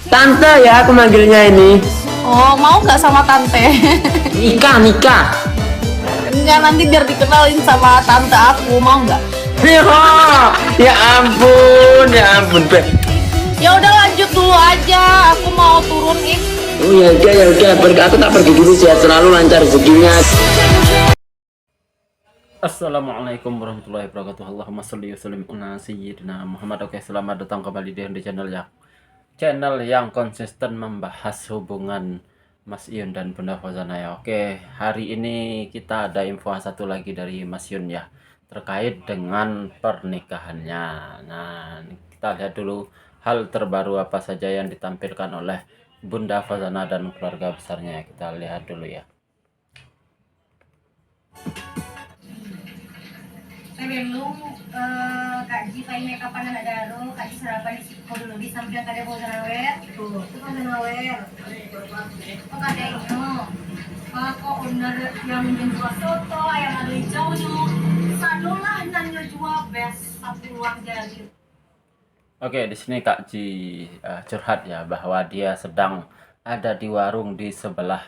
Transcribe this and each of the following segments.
Tante ya aku manggilnya ini. Oh, mau nggak sama tante? Nikah, nikah. Enggak, nanti biar dikenalin sama tante aku, mau nggak? Ya ampun, ya ampun, Beb. Ya udah lanjut dulu aja, aku mau turun ini. Oh ya udah, aku tak pergi dulu, sehat selalu, lancar rezekinya. Assalamualaikum warahmatullahi wabarakatuh. Allahumma sholli wa sallim ala sayyidina Muhammad. Oke, selamat datang kembali di channel yang konsisten membahas hubungan Mas Iyun dan Bunda Fauzana ya. Oke, hari ini kita ada info satu lagi dari Mas Iyun ya, terkait dengan pernikahannya. Nah, kita lihat dulu hal terbaru apa saja yang ditampilkan oleh Bunda Fauzana dan keluarga besarnya. Kita lihat dulu ya. Sebelum Kak Ji pakai kapan anak daro, Kak Ji sarapan di siko dulu di samping kada Fauzanawer. Tuh, itu Fauzanawer. Oh kada itu. Kako owner yang menjual soto, yang ada hijaunya. Sadolah nanya jual best satu uang jadi. Oke, di sini Kak Ji curhat ya bahwa dia sedang ada di warung di sebelah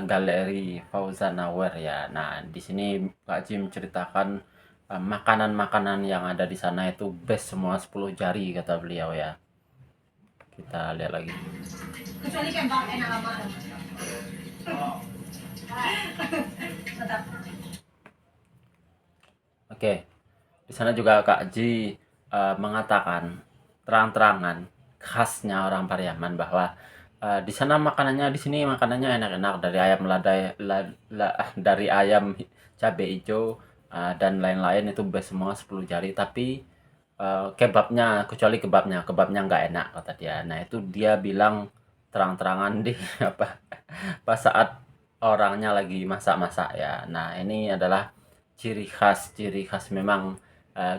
galeri Fauzanawer ya. Nah, di sini Kak Ji menceritakan makanan-makanan yang ada di sana itu best semua 10 jari kata beliau ya. Kita lihat lagi. Kecuali kembang enak amat. Tetap. Oke. Di sana juga Kak Ji mengatakan terang-terangan khasnya orang Pariaman bahwa di sana makanannya, di sini makanannya enak-enak, dari ayam dari ayam cabai hijau dan lain-lain itu best semua 10 jari, tapi kebabnya, kecuali kebabnya nggak enak kata dia. Nah, itu dia bilang terang-terangan di pas saat orangnya lagi masak-masak ya. Nah, ini adalah ciri khas memang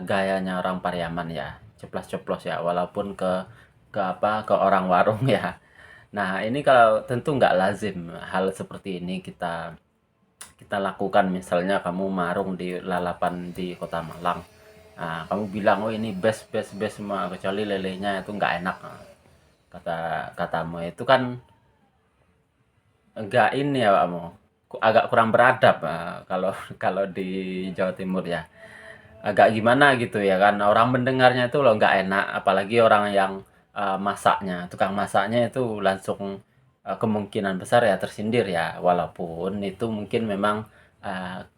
gayanya orang Pariaman ya, ceplas-ceplos ya, walaupun ke orang warung ya. Nah, ini kalau tentu nggak lazim hal seperti ini kita lakukan. Misalnya kamu marung di lalapan di Kota Malang, nah, kamu bilang oh ini best semua kecuali lelenya itu nggak enak. Nah, katamu itu kan enggak ini ya kamu, agak kurang beradab kalau kalau di Jawa Timur ya, agak gimana gitu ya kan, orang mendengarnya itu loh nggak enak, apalagi orang yang tukang masaknya itu langsung kemungkinan besar ya tersindir ya, walaupun itu mungkin memang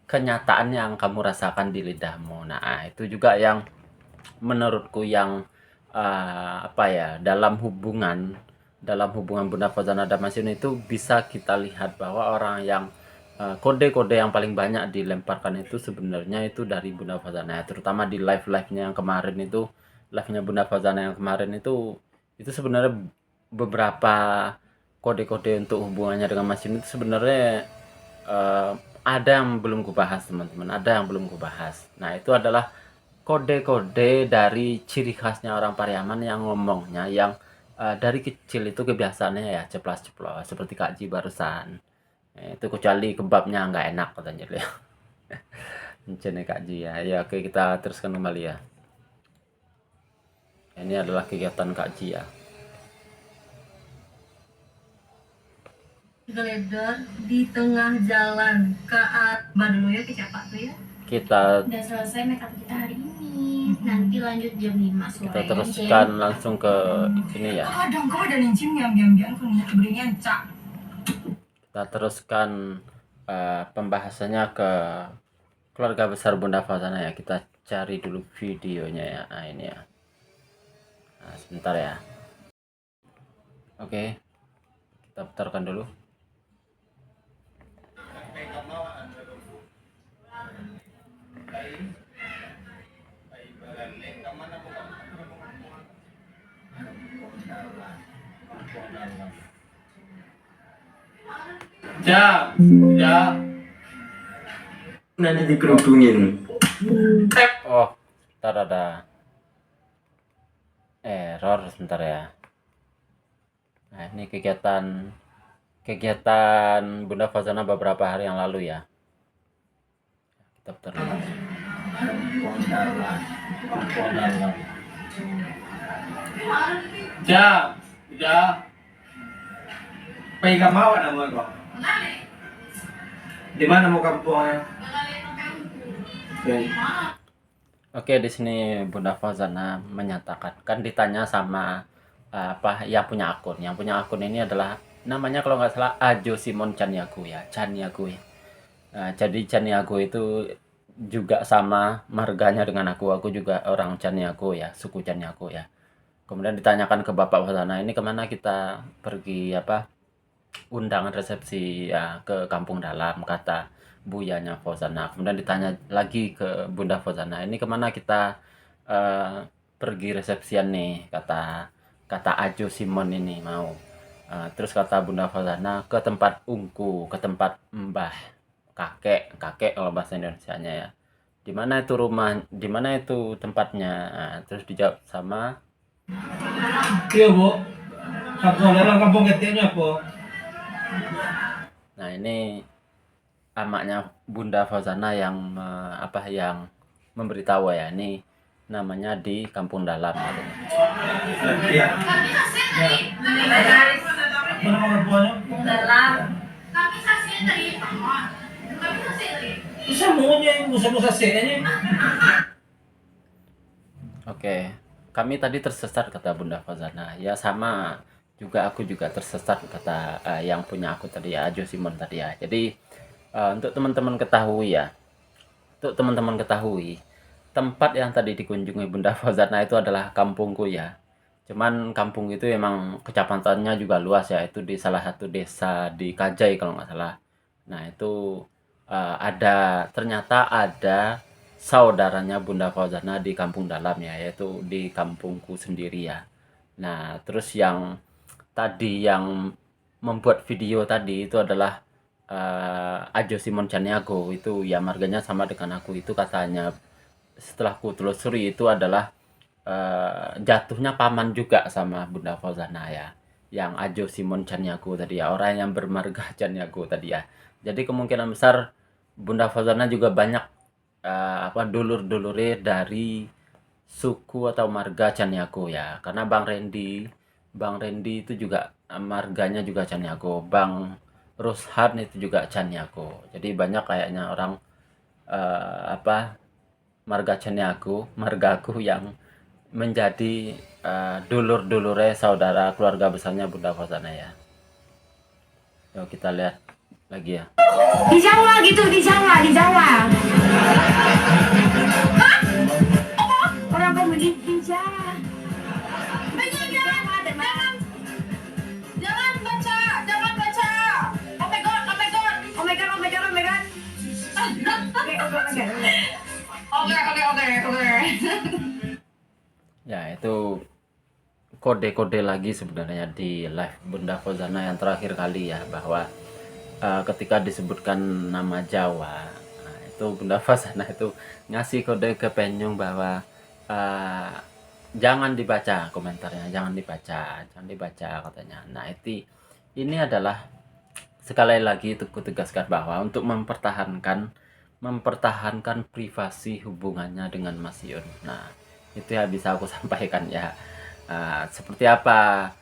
kenyataan yang kamu rasakan di lidahmu. Nah, itu juga yang menurutku yang apa ya, dalam hubungan Bunda Fauzana dan Mas Yun itu bisa kita lihat bahwa orang yang kode-kode yang paling banyak dilemparkan itu sebenarnya itu dari Bunda Fauzana ya, terutama di live-nya yang kemarin itu, live-nya Bunda Fauzana yang kemarin itu sebenarnya beberapa kode-kode untuk hubungannya dengan Mas Yun itu sebenarnya eh, ada yang belum kubahas teman-teman, ada yang belum kubahas. Nah, itu adalah kode-kode dari ciri khasnya orang Pariaman yang ngomongnya yang dari kecil itu kebiasaannya ya ceplas-ceplos seperti Kak Ji barusan. Itu kecuali kebabnya nggak enak katanya dia. Mencene Kak Ji ya. Ya, oke, kita teruskan kembali ya. Ini adalah kegiatan Kak Ji ya. Gledor di tengah jalan ke Bandung ya, ke Capak tuh ya. Kita Udah selesai makeup kita hari ini. Nanti lanjut jam 5 sore. kita teruskan langsung ke ini ya. Kadang kau ada nincim yang biang-biang kun berinya cak. Kita teruskan pembahasannya ke keluarga besar Bunda Fauzana ya. Kita cari dulu videonya ya. Nah, ini ya. Nah, sebentar ya. Oke. Kita putarkan dulu. Ya, ya. Nanti dikerudungin. Oh, sebentar ada error sebentar ya. Nah, ini kegiatan Bunda Fauzana beberapa hari yang lalu ya. Kita putar dulu. Ja, ja. Pahiga mawa na mo ko. Di mana mau kampungnya? Okay. Oke, di sini Bunda Fauzana menyatakan, kan ditanya sama apa yang punya akun. Yang punya akun ini adalah namanya kalau nggak salah Ajo Simon Caniago ya, Caniago ya. Jadi Caniago itu juga sama marganya dengan aku. Aku juga orang Caniago ya, suku Caniago ya. Kemudian ditanyakan ke Bapak Fauzana, ini kemana kita pergi apa undangan resepsi ya, ke Kampung Dalam, kata buyanya Fauzana. Kemudian ditanya lagi ke Bunda Fauzana, ini kemana kita pergi resepsian nih, kata Ajo Simon ini mau. Terus kata Bunda Fauzana, ke tempat ungku, ke tempat mbah, kakek kalau bahasa Indonesianya ya. Di mana itu rumah, di mana itu tempatnya? Terus dijawab sama Iya bu, kampung dalam kampung ketiknya po. Nah, ini amaknya Bunda Fauzana yang yang memberitahu ya, ini namanya di Kampung Dalam katanya. Iya. Mana mau kampungnya? Dalam. Bisa maunya yang musa-musa sihnya. Oke, kami tadi tersesat kata Bunda Fauzana. Ya sama juga, aku juga tersesat kata yang punya aku tadi ya, Ajo Simon tadi ya. Jadi untuk teman-teman ketahui, tempat yang tadi dikunjungi Bunda Fauzana itu adalah kampungku ya. Cuman kampung itu emang kecamatannya juga luas ya, itu di salah satu desa di Kajai kalau nggak salah. Nah itu ternyata ada saudaranya Bunda Fauzana di Kampung Dalam ya, yaitu di kampungku sendiri ya. Nah terus yang membuat video tadi itu adalah Ajo Simon Caniago, itu ya marganya sama dengan aku. Itu katanya setelah ku telusuri itu adalah jatuhnya paman juga sama Bunda Fauzana ya, yang Ajo Simon Caniago tadi ya, orang yang bermarga Caniago tadi ya. Jadi kemungkinan besar Bunda Fauzana juga banyak dulur-dulure dari suku atau marga Caniago ya, karena Bang Randy itu juga marganya juga Caniago, Bang Rushan itu juga Caniago. Jadi banyak kayaknya orang marga Caniago, margaku yang menjadi dulur-dulure saudara keluarga besarnya Bunda Fauzana ya. Yuk kita lihat lagi ya. Di Jawa gitu, di Jawa. Orang pemilik di Jawa. Jangan baca. Oh my god. Oke. Ya itu kode-kode lagi sebenarnya di live Bunda Fauzana yang terakhir kali ya, bahwa ketika disebutkan nama Jawa, itu Bunda Fauzana itu ngasih kode ke Penyung bahwa jangan dibaca komentarnya, jangan dibaca katanya. Nah ini adalah sekali lagi itu kutegaskan bahwa untuk mempertahankan privasi hubungannya dengan Mas Yun. Nah itu ya bisa aku sampaikan ya. Seperti apa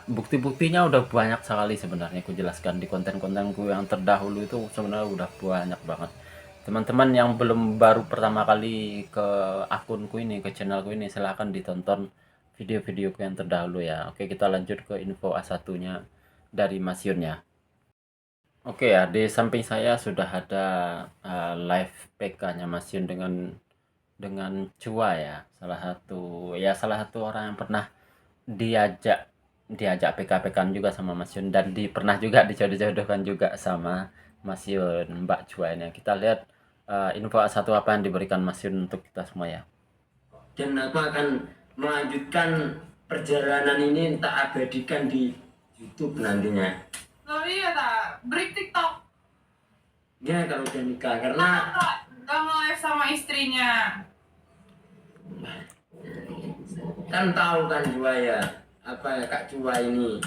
bukti-buktinya udah banyak sekali sebenarnya aku jelaskan di konten-kontenku yang terdahulu, itu sebenarnya udah banyak banget. Teman-teman yang baru pertama kali ke akunku ini, ke channelku ini, silahkan ditonton video-videoku yang terdahulu ya. Oke, kita lanjut ke info A1-nya dari Mas Yun ya. Oke ya, di samping saya sudah ada live PK-nya Mas Yun dengan Cua ya, salah satu orang yang pernah diajak PK-PK juga sama Mas Yun, dan pernah juga dijodoh-jodohkan juga sama Mas Yun, Mbak Cua ini. Kita lihat info satu apa yang diberikan Mas Yun untuk kita semua ya. Dan aku akan melanjutkan perjalanan ini, tak abadikan di YouTube nantinya. Oh iya tak, break TikTok. Ya kalau udah nikah, karena Gak mau live sama istrinya. kan tahu kan Cua ya, apa Kak Cua ini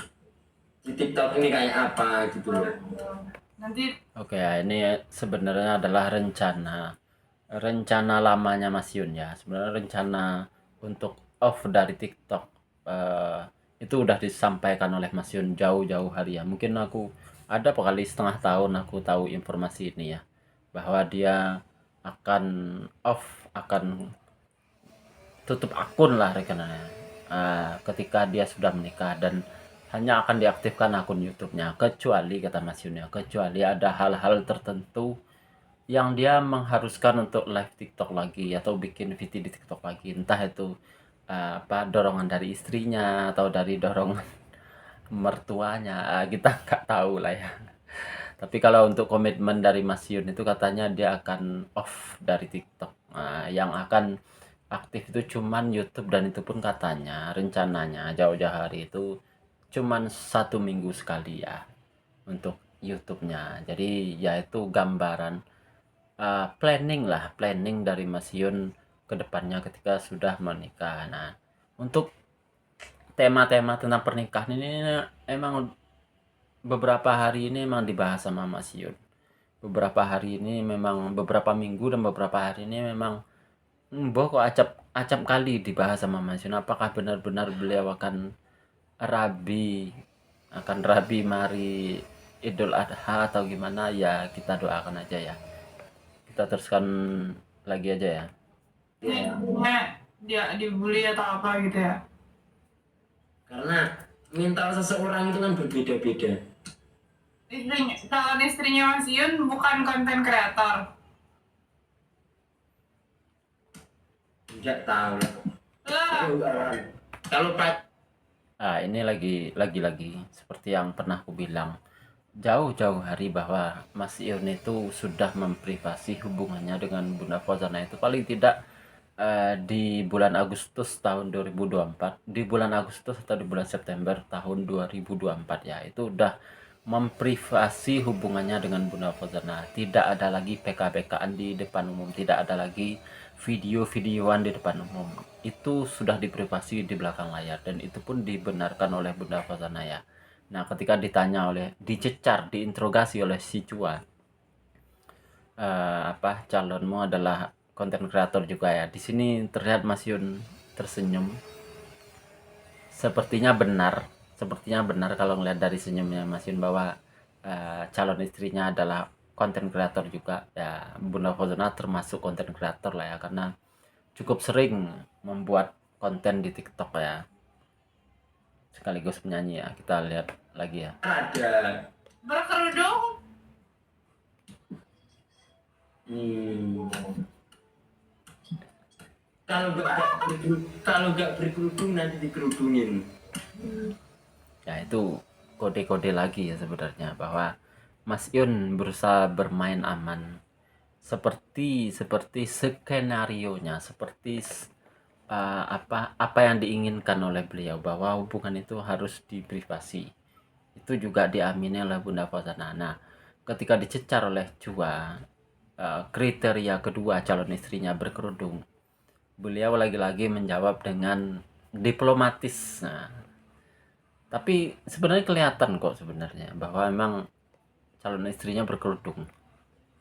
di TikTok ini kayak apa gitu loh. Nanti Oke ya, ini sebenarnya adalah rencana lamanya Mas Yun ya. Sebenarnya rencana untuk off dari TikTok itu udah disampaikan oleh Mas Yun jauh-jauh hari ya. Mungkin aku ada kali setengah tahun aku tahu informasi ini ya, bahwa dia akan akan tutup akun lah rekenanya ketika dia sudah menikah, dan hanya akan diaktifkan akun YouTube-nya, kecuali kata Mas Yun ya, kecuali ada hal-hal tertentu yang dia mengharuskan untuk live TikTok lagi atau bikin video di TikTok lagi, entah itu dorongan dari istrinya atau dari dorongan mertuanya, kita nggak tahu lah ya. Tapi kalau untuk komitmen dari Mas Yun itu katanya dia akan off dari TikTok. Yang akan aktif itu cuman YouTube, dan itu pun katanya rencananya jauh-jauh hari itu cuman 1 minggu sekali ya untuk YouTube-nya. Jadi ya itu gambaran planning dari Mas Yun ke depannya ketika sudah menikah. Nah, untuk tema-tema tentang pernikahan ini emang beberapa hari ini memang dibahas sama Mas Yun. Beberapa hari ini memang, beberapa minggu dan beberapa hari ini memang kok acap kali dibahas sama Mas Yun. Apakah benar-benar beliau akan rabi mari Idul Adha atau gimana ya, kita doakan aja ya. Kita teruskan lagi aja ya. Dia dibully atau apa gitu ya? Karena mental seseorang itu kan berbeda-beda. Calon istrinya Mas Yun bukan konten kreator. Tidak tahu. Lah, Kalau Pak Ini lagi seperti yang pernah aku bilang jauh-jauh hari, bahwa Mas Yun itu sudah memprivasi hubungannya dengan Bunda Fauzana itu paling tidak di bulan Agustus tahun 2024, di bulan Agustus atau di bulan September tahun 2024 ya, itu udah memprivasi hubungannya dengan Bunda Fauzana. Tidak ada lagi PK-PKan di depan umum, tidak ada lagi video-videoan di depan umum. Itu sudah diprivasi di belakang layar, dan itu pun dibenarkan oleh Bunda Fauzana ya. Nah, ketika diinterogasi oleh si Chua, calonmu adalah konten kreator juga ya. Di sini terlihat Mas Yun tersenyum. Sepertinya benar kalau ngeliat dari senyumnya Mas Yun bahwa calon istrinya adalah konten kreator juga ya. Bunda Fauzana termasuk konten kreator lah ya, karena cukup sering membuat konten di TikTok ya, sekaligus penyanyi ya. Kita lihat lagi ya. ada berkerudung. kalau nggak berkerudung nanti dikerudungin. Ya itu kode-kode lagi ya sebenarnya, bahwa Mas Yun berusaha bermain aman seperti skenarionya, seperti apa yang diinginkan oleh beliau, bahwa hubungan itu harus diprivasi. Itu juga diamini oleh Bunda Fauzana. Nah, ketika dicecar oleh Chua kriteria kedua calon istrinya berkerudung, beliau lagi-lagi menjawab dengan diplomatis. Nah, tapi sebenarnya kelihatan kok sebenarnya bahwa memang calon istrinya berkerudung.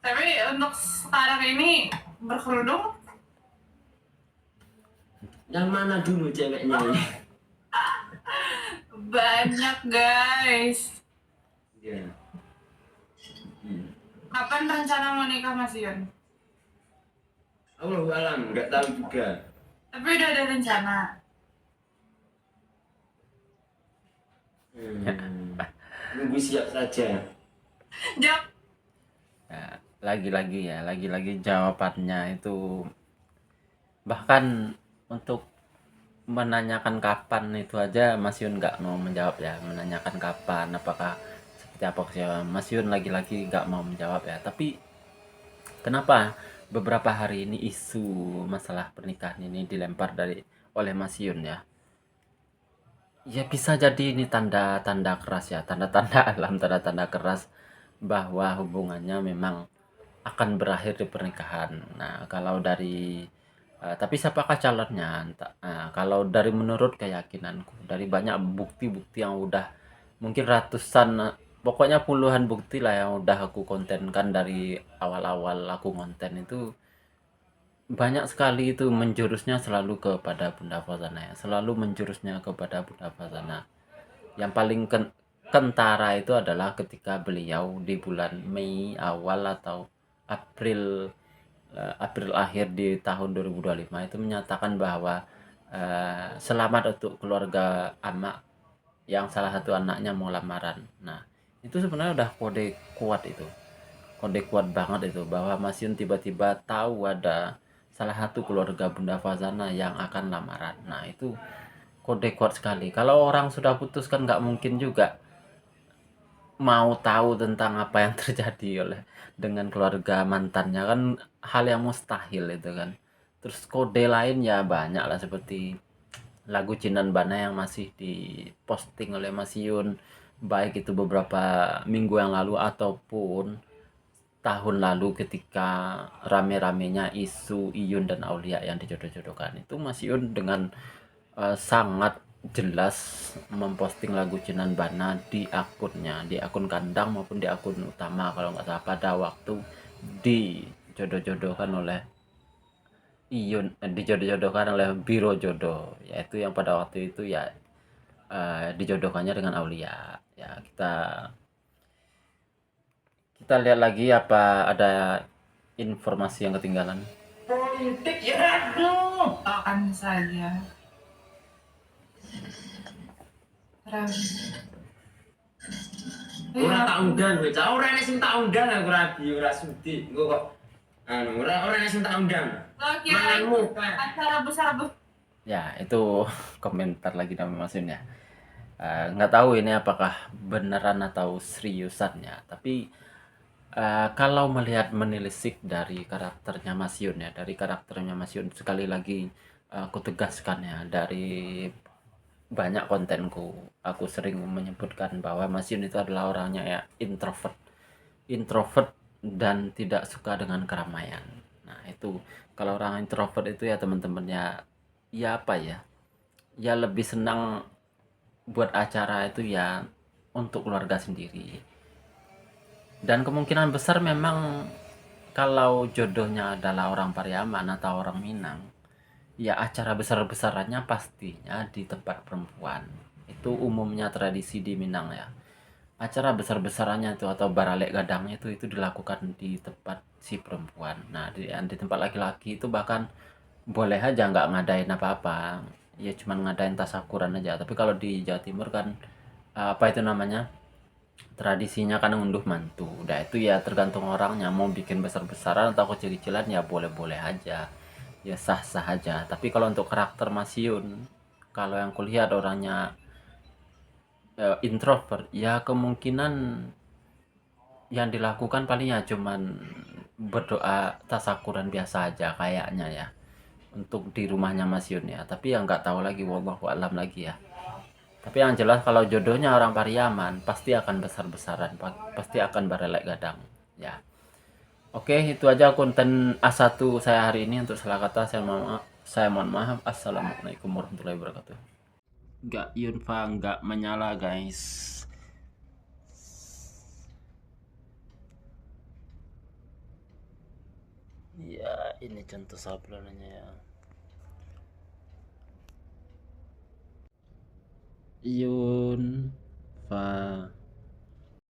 Tapi untuk sekarang ini berkerudung. Yang mana dulu ceweknya ini? Banyak guys. Ya. Kapan rencana mau nikah Mas Yun? Allahu alam, nggak tahu juga. Tapi udah ada rencana. Nunggu siap saja. Jawab. Ya, lagi-lagi jawabannya itu, bahkan untuk menanyakan kapan itu aja Mas Yun nggak mau menjawab ya. Menanyakan kapan, apakah seperti apa sih, Mas Yun lagi-lagi nggak mau menjawab ya. Tapi kenapa beberapa hari ini isu masalah pernikahan ini dilempar oleh Mas Yun ya? Ya bisa jadi ini tanda-tanda keras ya, tanda-tanda alam, tanda-tanda keras bahwa hubungannya memang akan berakhir di pernikahan. Nah, kalau dari tapi siapakah calonnya? Kalau dari menurut keyakinanku, dari banyak bukti-bukti yang udah mungkin ratusan, pokoknya puluhan bukti lah yang udah aku kontenkan dari awal-awal aku konten itu, banyak sekali itu menjurusnya selalu kepada Bunda Fazana ya, selalu menjurusnya kepada Bunda Fazana. Yang paling kentara itu adalah ketika beliau di bulan Mei awal atau April April akhir di tahun 2025 itu menyatakan bahwa selamat untuk keluarga Amak yang salah satu anaknya mau lamaran. Nah, itu sebenarnya udah kode kuat itu. Kode kuat banget itu bahwa Mas Yun tiba-tiba tahu ada salah satu keluarga Bunda Fazana yang akan lamaran. Nah, itu kode kuat sekali. Kalau orang sudah putus kan nggak mungkin juga mau tahu tentang apa yang terjadi oleh dengan keluarga mantannya, kan hal yang mustahil itu kan. Terus kode lain ya banyak lah, seperti lagu Cinan Bana yang masih diposting oleh Mas Yun, baik itu beberapa minggu yang lalu ataupun tahun lalu ketika rame-ramenya isu Iyun dan Aulia yang dijodoh-jodohkan. Itu Mas Yun dengan sangat jelas memposting lagu Cinan Bana di akunnya, di akun kandang maupun di akun utama kalau nggak salah, pada waktu dijodoh-jodohkan oleh Iyun, dijodoh-jodohkan oleh Biro Jodoh, yaitu yang pada waktu itu ya dijodohkannya dengan Aulia. Ya, kita lihat lagi apa ada informasi yang ketinggalan. Politik ya aduh. Doakan saja. Terus. Ora tak undang kowe, Cak. Ora nek sing tak undang aku rabi, ora sudi. Engko kok ora nek sing tak undang. Lo kira Manganmu. acara besar Ya, itu komentar lagi dari Mas Yun ya. Nggak tahu ini apakah beneran atau seriusan ya, tapi kalau melihat menelisik dari karakternya Mas Yun ya, dari karakternya Mas Yun, sekali lagi aku tegaskan ya, dari banyak kontenku aku sering menyebutkan bahwa Mas Yun itu adalah orangnya ya introvert dan tidak suka dengan keramaian. Nah, itu kalau orang introvert itu ya teman-temannya ya apa ya, ya lebih senang buat acara itu ya untuk keluarga sendiri. Dan kemungkinan besar memang kalau jodohnya adalah orang Pariaman atau orang Minang, ya acara besar-besarannya pastinya di tempat perempuan. Itu umumnya tradisi di Minang ya. Acara besar-besarannya itu atau baralek gadangnya itu dilakukan di tempat si perempuan. Nah, di tempat laki-laki itu bahkan boleh aja nggak ngadain apa-apa. Ya cuman ngadain tasakuran aja. Tapi kalau di Jawa Timur kan apa itu namanya? Tradisinya kan ngunduh mantu. Udah itu ya tergantung orangnya mau bikin besar-besaran atau kecil-kecilan ya boleh-boleh aja. Ya sah-sah aja. Tapi kalau untuk karakter Mas Yun, kalau yang kulihat orangnya introvert, ya kemungkinan yang dilakukan paling ya cuman berdoa tasakuran biasa aja kayaknya ya untuk di rumahnya Mas Yun ya. Tapi yang nggak tahu lagi, wallahu alam lagi ya. Tapi yang jelas kalau jodohnya orang Pariaman pasti akan besar-besaran, pasti akan barelek gadang ya. Oke, itu aja konten A1 saya hari ini. Untuk salah kata saya mohon maaf. Assalamualaikum warahmatullahi wabarakatuh. Nggak Yunfa nggak menyala guys. Ya, ini contoh sablonnya ya. Yunfa